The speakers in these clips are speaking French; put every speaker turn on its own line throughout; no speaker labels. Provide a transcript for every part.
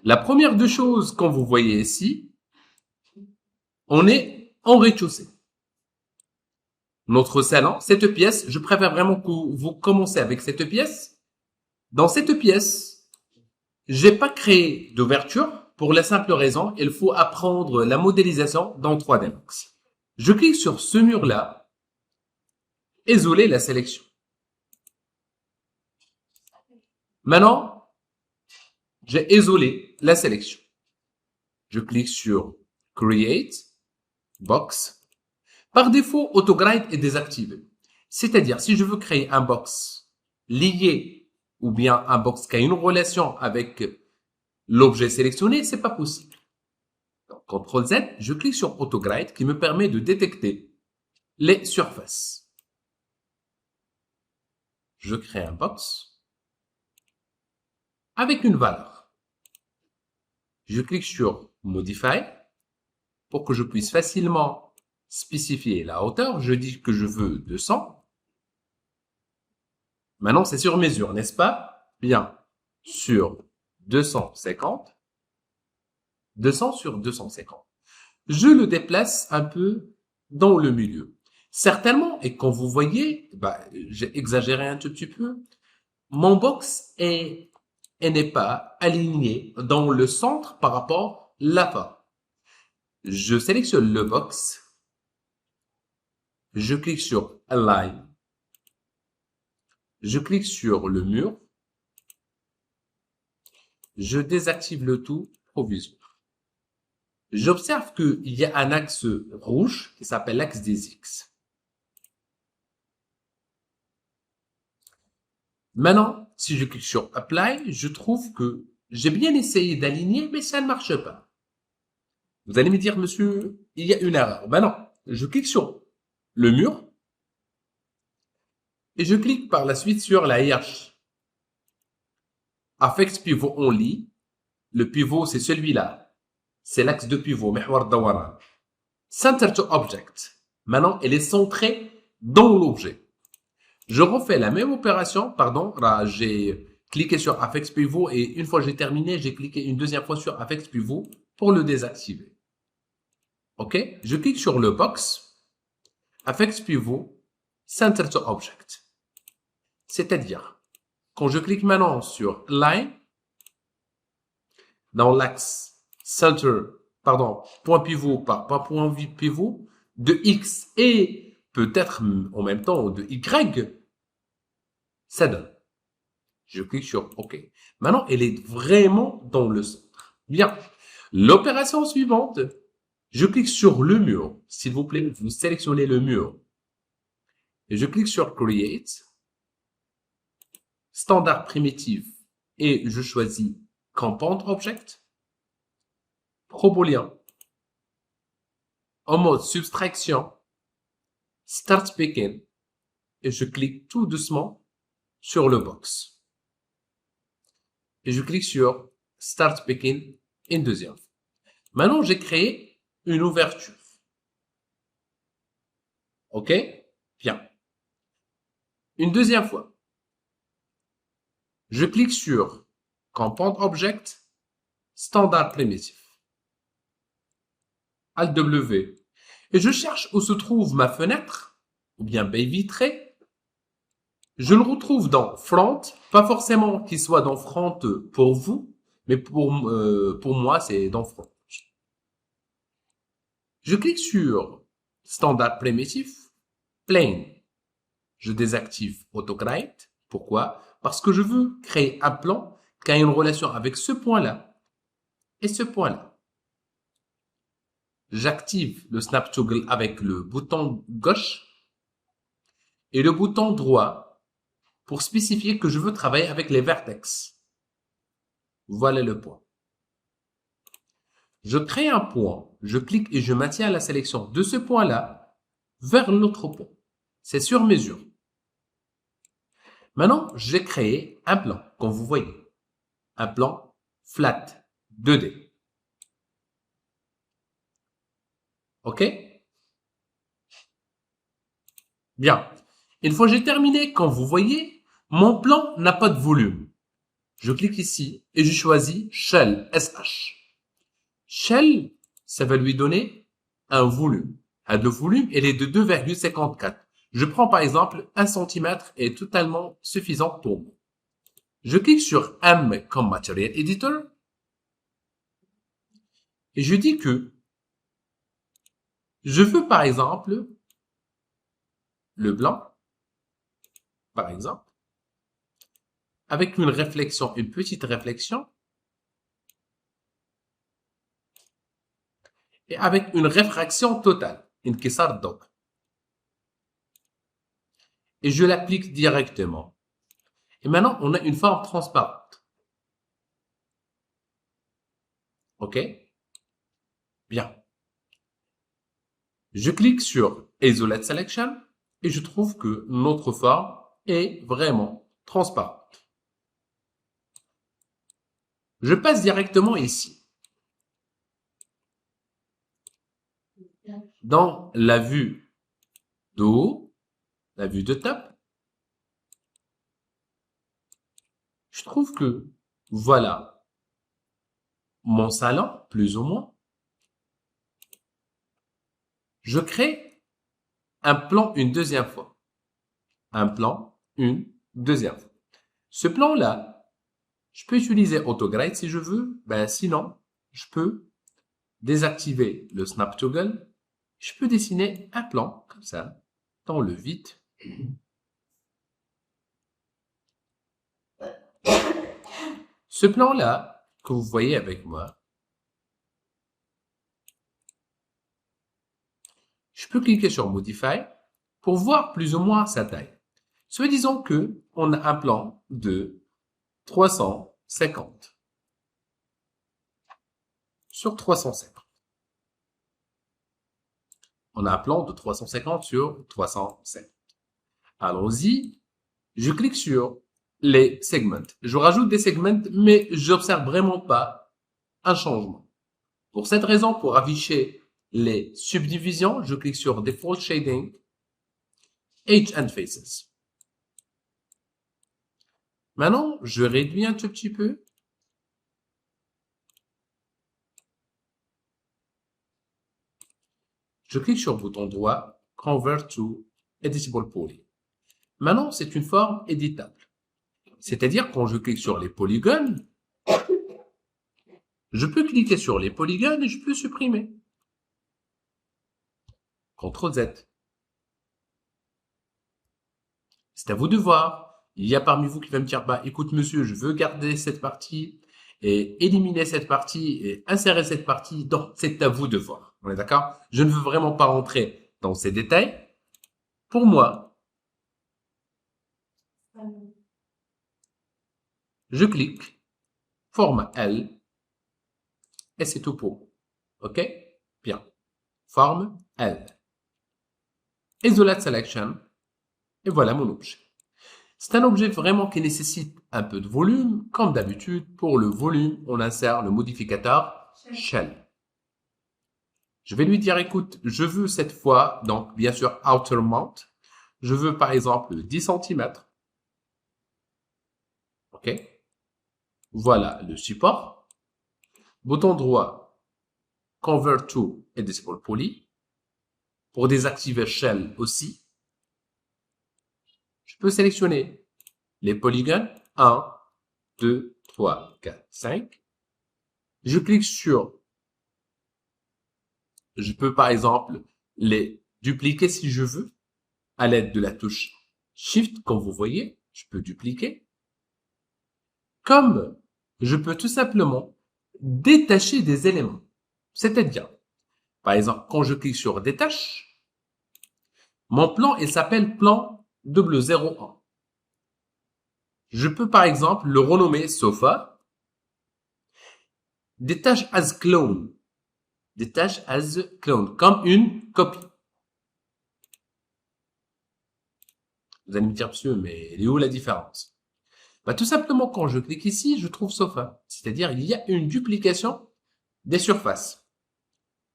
La première des choses, quand vous voyez ici, on est en rez-de-chaussée. Notre salon, cette pièce, je préfère vraiment que vous commencez avec cette pièce. Dans cette pièce, j'ai pas créé d'ouverture pour la simple raison, il faut apprendre la modélisation dans 3D Max. Je clique sur ce mur-là, isoler la sélection. Maintenant, j'ai isolé la sélection. Je clique sur Create, Box. Par défaut, AutoGride est désactivé. C'est-à-dire, si je veux créer un box lié ou bien un box qui a une relation avec l'objet sélectionné, c'est pas possible. Donc, CTRL Z, je clique sur AutoGride qui me permet de détecter les surfaces. Je crée un box avec une valeur. Je clique sur Modify pour que je puisse facilement spécifier la hauteur. Je dis que je veux 200. Maintenant, c'est sur mesure, n'est-ce pas? Bien. Sur 250. 200 sur 250. Je le déplace un peu dans le milieu. Certainement, et quand vous voyez, j'ai exagéré un tout petit peu, mon box n'est pas aligné dans le centre par rapport à la fin. Je sélectionne le box, je clique sur Align, je clique sur le mur, je désactive le tout provisoire. J'observe qu'il y a un axe rouge qui s'appelle l'axe des X. Maintenant, si je clique sur Apply, je trouve que j'ai bien essayé d'aligner, mais ça ne marche pas. Vous allez me dire, monsieur, il y a une erreur. Ben non, je clique sur le mur et je clique par la suite sur la hiérarchie. Affect pivot only. Le pivot, c'est celui-là. C'est l'axe de pivot, محور الدوران. Center to object. Maintenant, elle est centrée dans l'objet. Je refais la même opération, pardon, là, j'ai cliqué sur Affect Pivot et une fois que j'ai terminé, j'ai cliqué une deuxième fois sur Affect Pivot pour le désactiver. OK? Je clique sur le box, Affect Pivot, Center to Object. C'est-à-dire, quand je clique maintenant sur Line, dans l'axe Center, pardon, point pivot par point pivot, de X et peut-être en même temps de Y, ça donne. Je clique sur OK. Maintenant, elle est vraiment dans le centre. Bien. L'opération suivante, je clique sur le mur. S'il vous plaît, vous sélectionnez le mur. Et je clique sur Create, Standard primitif, et je choisis Compound Object, Probolien, en mode subtraction, Start Picking, et je clique tout doucement sur le box. Et je clique sur Start Picking une deuxième fois. Maintenant, j'ai créé une ouverture. OK? Bien. Une deuxième fois. Je clique sur Compound Object, Standard Primitif. Alt W. Et je cherche où se trouve ma fenêtre, ou bien baie vitrée. Je le retrouve dans Front, pas forcément qu'il soit dans Front pour vous, mais pour moi, c'est dans Front. Je clique sur Standard Primitif, Plane. Je désactive AutoGride. Pourquoi? Parce que je veux créer un plan qui a une relation avec ce point-là et ce point-là. J'active le Snap Toggle avec le bouton gauche et le bouton droit pour spécifier que je veux travailler avec les vertex. Voilà le point. Je crée un point, je clique et je maintiens la sélection de ce point-là vers l'autre point. C'est sur mesure. Maintenant, j'ai créé un plan, comme vous voyez. Un plan flat 2D. OK? Bien. Une fois que j'ai terminé, comme vous voyez, mon plan n'a pas de volume. Je clique ici et je choisis Shell, SH. Shell, ça va lui donner un volume. Le volume, il est de 2,54. Je prends par exemple 1 cm est totalement suffisant pour moi. Je clique sur M comme Material Editor et je dis que je veux par exemple le blanc, par exemple, avec une réflexion, une petite réflexion, et avec une réfraction totale, انكسار الضوء. Et je l'applique directement. Et maintenant, on a une forme transparente. OK? Bien. Je clique sur Isolate Selection et je trouve que notre forme est vraiment transparente. Je passe directement ici. Dans la vue de haut, la vue de top, je trouve que voilà mon salon, plus ou moins. Je crée un plan une deuxième fois. Un plan une deuxième fois. Ce plan-là, je peux utiliser AutoGrade si je veux. Ben, sinon, je peux désactiver le Snap Toggle. Je peux dessiner un plan comme ça dans le vide. Ce plan-là que vous voyez avec moi, je peux cliquer sur Modify pour voir plus ou moins sa taille. Soit disons que on a un plan de 350 sur 350. On a un plan de 350 sur 350. Allons-y. Je clique sur les segments. Je rajoute des segments, mais j'observe vraiment pas un changement. Pour cette raison, pour afficher les subdivisions, je clique sur Default Shading, Edge and Faces. Maintenant, je réduis un tout petit peu. Je clique sur le bouton droit, Convert to Editable Poly. Maintenant, c'est une forme éditable. C'est-à-dire, quand je clique sur les polygones, je peux cliquer sur les polygones et je peux supprimer. CTRL Z. C'est à vous de voir. Il y a parmi vous qui va me dire, bah, écoute, monsieur, je veux garder cette partie et éliminer cette partie et insérer cette partie. Donc, c'est à vous de voir. On est d'accord? Je ne veux vraiment pas rentrer dans ces détails. Pour moi, je clique, forme L, et c'est tout pour vous. OK? Bien. Forme L. Isolate Selection. Et voilà mon objet. C'est un objet vraiment qui nécessite un peu de volume. Comme d'habitude, pour le volume, on insère le modificateur Shell. Je vais lui dire, écoute, je veux cette fois, donc bien sûr, Outer Mount. Je veux par exemple 10 cm. OK? Voilà le support. Bouton droit, Convert to Editable Poly. Pour désactiver Shell aussi, je peux sélectionner les polygones 1, 2, 3, 4, 5. Je clique sur, je peux par exemple les dupliquer si je veux à l'aide de la touche Shift, comme vous voyez, je peux dupliquer. Comme je peux tout simplement détacher des éléments. C'est-à-dire, par exemple, quand je clique sur Détache, mon plan, il s'appelle plan 001. Je peux par exemple le renommer Sofa. Détache as clone. Détache as clone, comme une copie. Vous allez me dire, monsieur, mais il est où la différence? Bah, tout simplement, quand je clique ici, je trouve Sofa. C'est-à-dire, il y a une duplication des surfaces.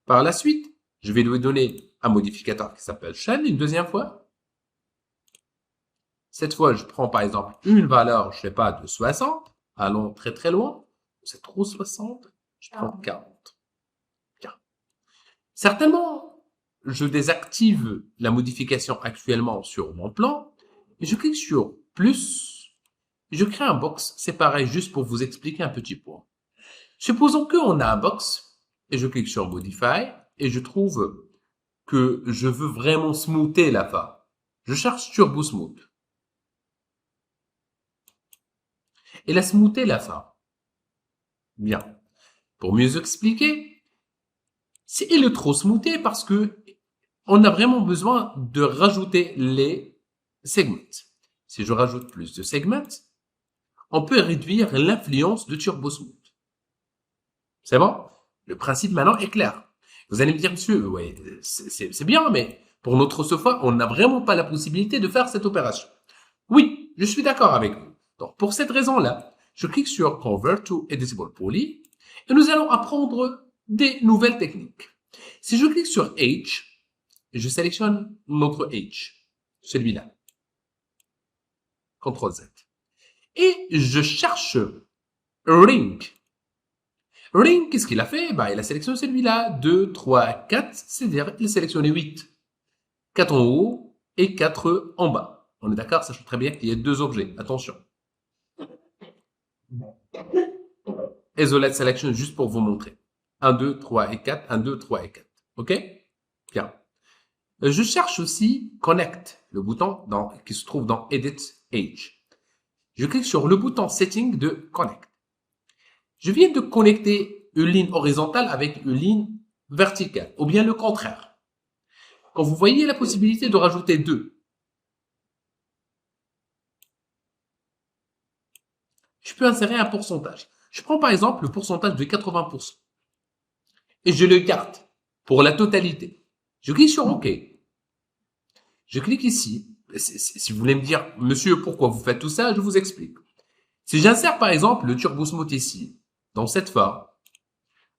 Par la suite, je vais lui donner un modificateur qui s'appelle Shell une deuxième fois. Cette fois, je prends par exemple une valeur, je sais pas, de 60. Allons très très loin. C'est trop 60. Je prends 40. Bien. Certainement, je désactive la modification actuellement sur mon plan et je clique sur plus. Je crée un box. C'est pareil, juste pour vous expliquer un petit point. Supposons qu'on a un box et je clique sur Modify et je trouve que je veux vraiment smoother la fin. Je cherche Turbo Smooth. Et la smoother la fin. Bien. Pour mieux expliquer, c'est il est trop smoothé parce que on a vraiment besoin de rajouter les segments. Si je rajoute plus de segments, on peut réduire l'influence de Turbo Smooth. C'est bon? Le principe maintenant est clair. Vous allez me dire, monsieur, ouais, c'est bien, mais pour notre sofa, on n'a vraiment pas la possibilité de faire cette opération. Oui, je suis d'accord avec vous. Donc, pour cette raison-là, je clique sur Convert to Editable Poly et nous allons apprendre des nouvelles techniques. Si je clique sur H, je sélectionne notre H, celui-là. CTRL Z. Et je cherche Ring. Ring, qu'est-ce qu'il a fait? Bah, il a sélectionné celui-là. 2, 3, 4, c'est-à-dire il a sélectionné 8. 4 en haut et 4 en bas. On est d'accord, sachant très bien qu'il y a deux objets. Attention. Isolate Selection, juste pour vous montrer. 1, 2, 3 et 4. 1, 2, 3 et 4. OK? Bien. Je cherche aussi Connect, le bouton qui se trouve dans Edit Age. Je clique sur le bouton Setting de Connect. Je viens de connecter une ligne horizontale avec une ligne verticale, ou bien le contraire. Quand vous voyez la possibilité de rajouter deux, je peux insérer un pourcentage. Je prends par exemple le pourcentage de 80% et je le garde pour la totalité. Je clique sur OK. Je clique ici. Si vous voulez me dire, monsieur, pourquoi vous faites tout ça, je vous explique. Si j'insère par exemple le Turbo Smooth ici, dans cette forme,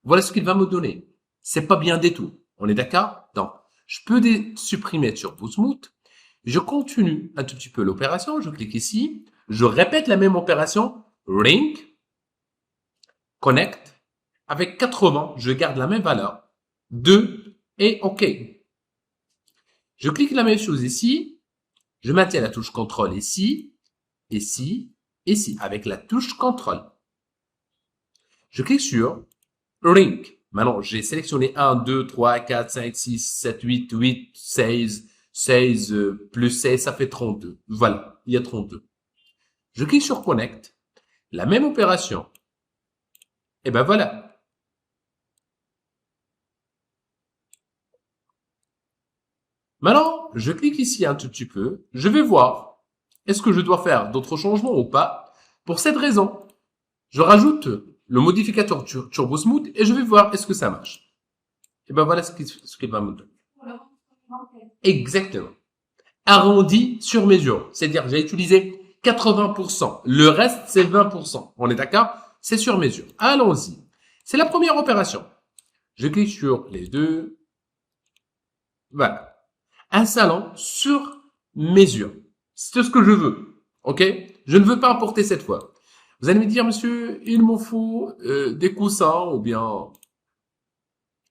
voilà ce qu'il va me donner. C'est pas bien du tout. On est d'accord? Donc, je peux supprimer Turbo Smooth. Je continue un tout petit peu l'opération. Je clique ici. Je répète la même opération. Ring. Connect. Avec 80, je garde la même valeur. 2 et OK. Je clique la même chose ici. Je maintiens la touche CTRL ici, ici, ici, avec la touche CTRL. Je clique sur Ring. Maintenant, j'ai sélectionné 1, 2, 3, 4, 5, 6, 7, 8, 8, 16, 16, plus 16, ça fait 32. Voilà, il y a 32. Je clique sur Connect. La même opération. Et ben voilà. Maintenant, je clique ici un tout petit peu. Je vais voir. Est-ce que je dois faire d'autres changements ou pas? Pour cette raison, je rajoute le modificateur Turbo Smooth et je vais voir est-ce que ça marche. Et ben voilà ce qu'il va me donner. Exactement. Arrondi sur mesure. C'est-à-dire, j'ai utilisé 80%. Le reste, c'est 20%. On est d'accord? C'est sur mesure. Allons-y. C'est la première opération. Je clique sur les deux. Voilà. Un salon sur mesure. C'est ce que je veux. OK? Je ne veux pas importer cette fois. Vous allez me dire, monsieur, il me faut des coussins ou bien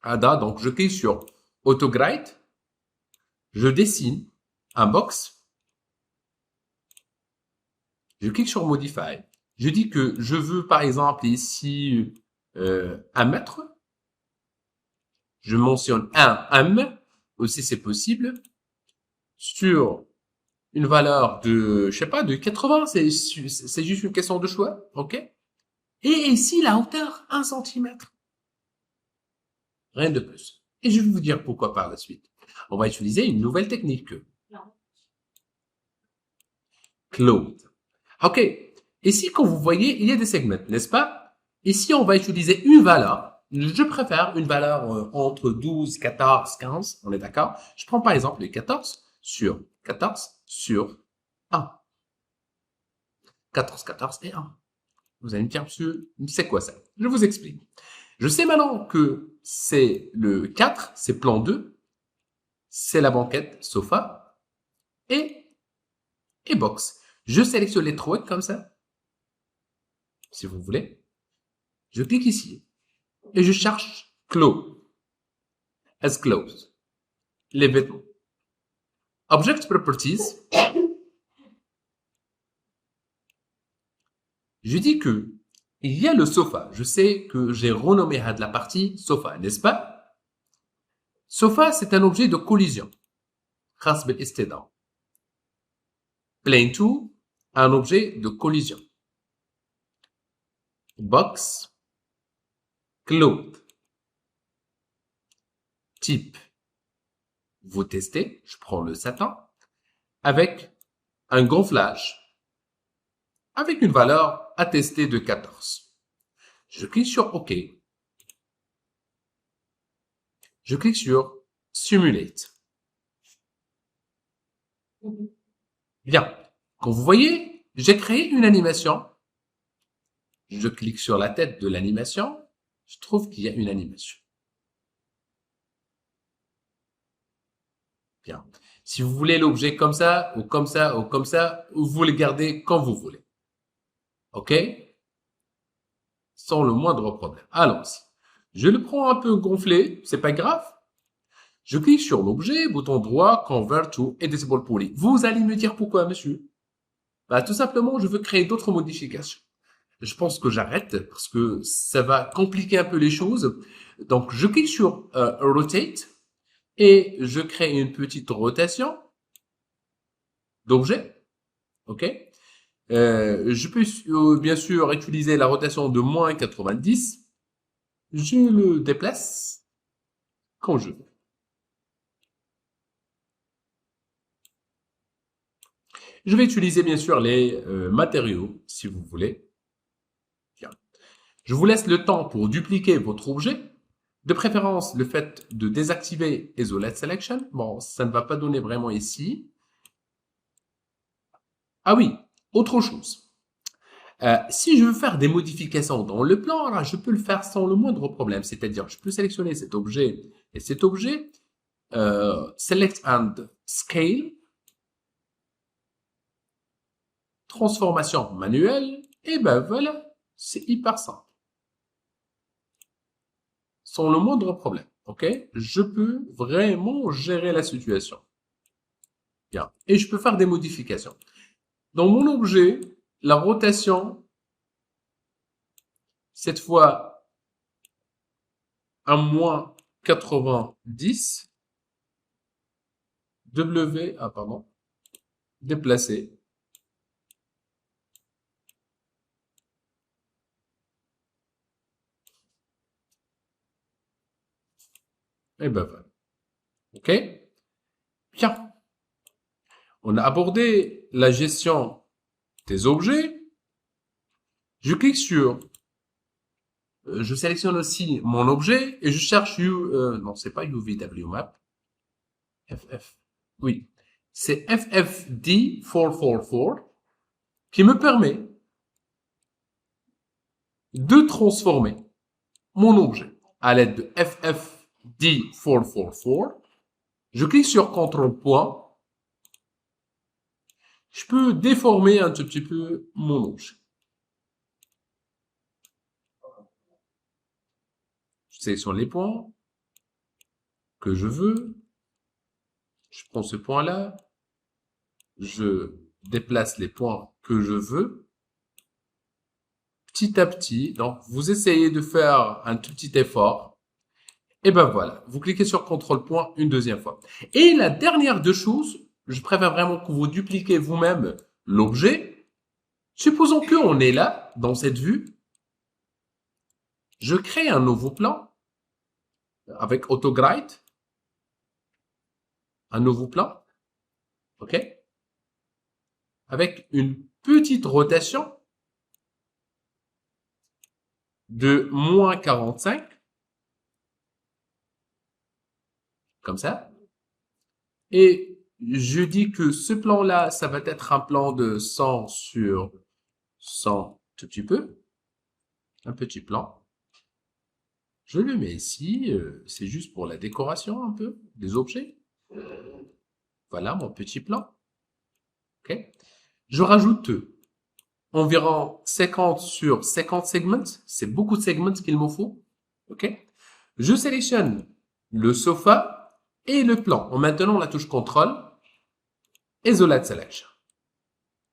ADA. Donc, je clique sur AutoGrade. Je dessine un box. Je clique sur Modify. Je dis que je veux, par exemple, ici, 1 mètre. Je mentionne 1 m. Aussi, c'est possible. Sur une valeur de, je sais pas, de 80. C'est juste une question de choix. OK? Et ici, la hauteur, 1 centimètre. Rien de plus. Et je vais vous dire pourquoi par la suite. On va utiliser une nouvelle technique. Cloud. OK. Ici, quand vous voyez, il y a des segments, n'est-ce pas? Ici, on va utiliser une valeur. Je préfère une valeur entre 12, 14, 15. On est d'accord? Je prends par exemple le 14 sur 1. 14, 14 et 1. Vous allez me dire, monsieur, c'est quoi ça? Je vous explique. Je sais maintenant que c'est le 4, c'est plan 2, c'est la banquette sofa et box. Je sélectionne les trois comme ça. si vous voulez. Je clique ici et je cherche clothes, as clothes, les vêtements. Object Properties, je dis que il y a le sofa. Je sais que j'ai renommé à de la partie sofa, n'est-ce pas? Sofa, c'est un objet de collision. خاص بالاصطدام. Plane 2, un objet de collision. Box, cloth. Type, vous testez, je prends le Satan, avec un gonflage, avec une valeur attestée de 14. Je clique sur OK. Je clique sur Simulate. Bien. Comme vous voyez, j'ai créé une animation. Je clique sur la tête de l'animation. Je trouve qu'il y a une animation. Bien. Si vous voulez l'objet comme ça, ou comme ça, ou comme ça, vous le gardez comme vous voulez. OK? Sans le moindre problème. Allons-y. Je le prends un peu gonflé, c'est pas grave. Je clique sur l'objet, bouton droit, Convert to Editable Poly. Vous allez me dire pourquoi, monsieur? Bah, tout simplement, je veux créer d'autres modifications. Je pense que j'arrête parce que ça va compliquer un peu les choses. Donc, je clique sur Rotate et je crée une petite rotation d'objet. OK? Je peux bien sûr utiliser la rotation de moins 90. Je le déplace quand je veux. Je vais utiliser bien sûr les matériaux si vous voulez. Bien. Je vous laisse le temps pour dupliquer votre objet. De préférence, le fait de désactiver Isolate Selection. Bon, ça ne va pas donner vraiment ici. Ah oui, autre chose. Si je veux faire des modifications dans le plan, là, je peux le faire sans le moindre problème. C'est-à-dire, je peux sélectionner cet objet et cet objet. Select and Scale. Transformation manuelle. Et ben voilà, c'est hyper simple. Sans le moindre problème. OK? Je peux vraiment gérer la situation. Bien. Et je peux faire des modifications. Dans mon objet, la rotation, cette fois, à moins 90, déplacer. Et ben voilà. OK? Bien. On a abordé la gestion des objets. Je clique sur, je sélectionne aussi mon objet et je cherche non, c'est pas UVWMap. FF. Oui. C'est FFD444 qui me permet de transformer mon objet à l'aide de FFD444. Je clique sur CTRL point. Je peux déformer un tout petit peu mon objet. Je sélectionne les points que je veux. Je prends ce point-là. Je déplace les points que je veux. Petit à petit. Donc, vous essayez de faire un tout petit effort. Et ben voilà. Vous cliquez sur CTRL point une deuxième fois. Et la dernière deux choses, je préfère vraiment que vous dupliquez vous-même l'objet. Supposons qu'on est là, dans cette vue. Je crée un nouveau plan avec AutoGride. Un nouveau plan. OK? Avec une petite rotation de moins 45. Comme ça. Et je dis que ce plan-là, ça va être un plan de 100 sur 100 tout petit peu. Un petit plan. Je le mets ici. C'est juste pour la décoration un peu des objets. Voilà mon petit plan. OK? Je rajoute environ 50 sur 50 segments. C'est beaucoup de segments qu'il me faut. OK? Je sélectionne le sofa et le plan en maintenant la touche contrôle. Isolate selection.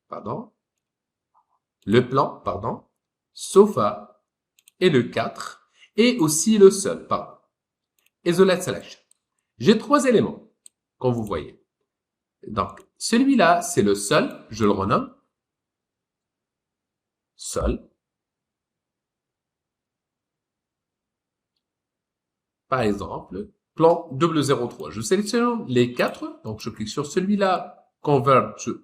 Pardon. Le plan, pardon. Sofa et le 4. Et aussi le seul, pardon. Isolate selection. J'ai 3 éléments, comme vous voyez. Donc, celui-là, c'est le seul. Je le renomme. Seul. Par exemple, plan 003. Je sélectionne les 4. Donc, je clique sur celui-là. Convert to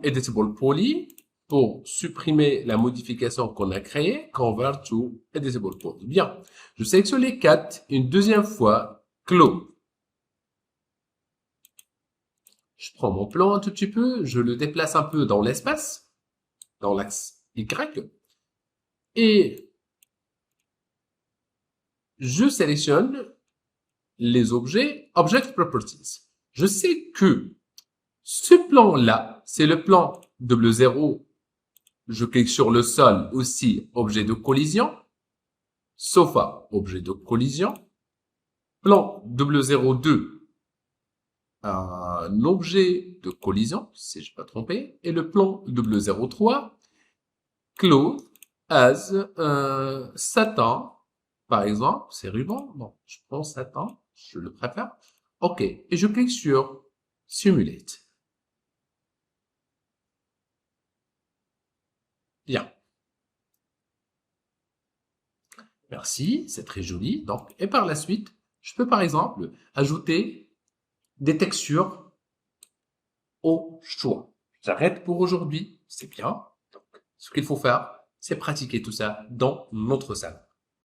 editable poly. Pour supprimer la modification qu'on a créée. Convert to editable poly. Bien. Je sélectionne les 4. Une deuxième fois. Close. Je prends mon plan un tout petit peu. Je le déplace un peu dans l'espace. Dans l'axe Y. Et je sélectionne les objets, Object Properties. Je sais que ce plan-là, c'est le plan 00. Je clique sur le sol aussi, objet de collision. Sofa, objet de collision. Plan 002, un objet de collision, si je ne pas trompé. Et le plan 003, close as Satan. Par exemple, c'est ruban. Bon, je prends Satan, je le préfère. OK. Et je clique sur Simulate. Bien. Merci, c'est très joli. Donc, et par la suite, je peux par exemple ajouter des textures au choix. J'arrête pour aujourd'hui. C'est bien. Donc, ce qu'il faut faire, c'est pratiquer tout ça dans notre salle.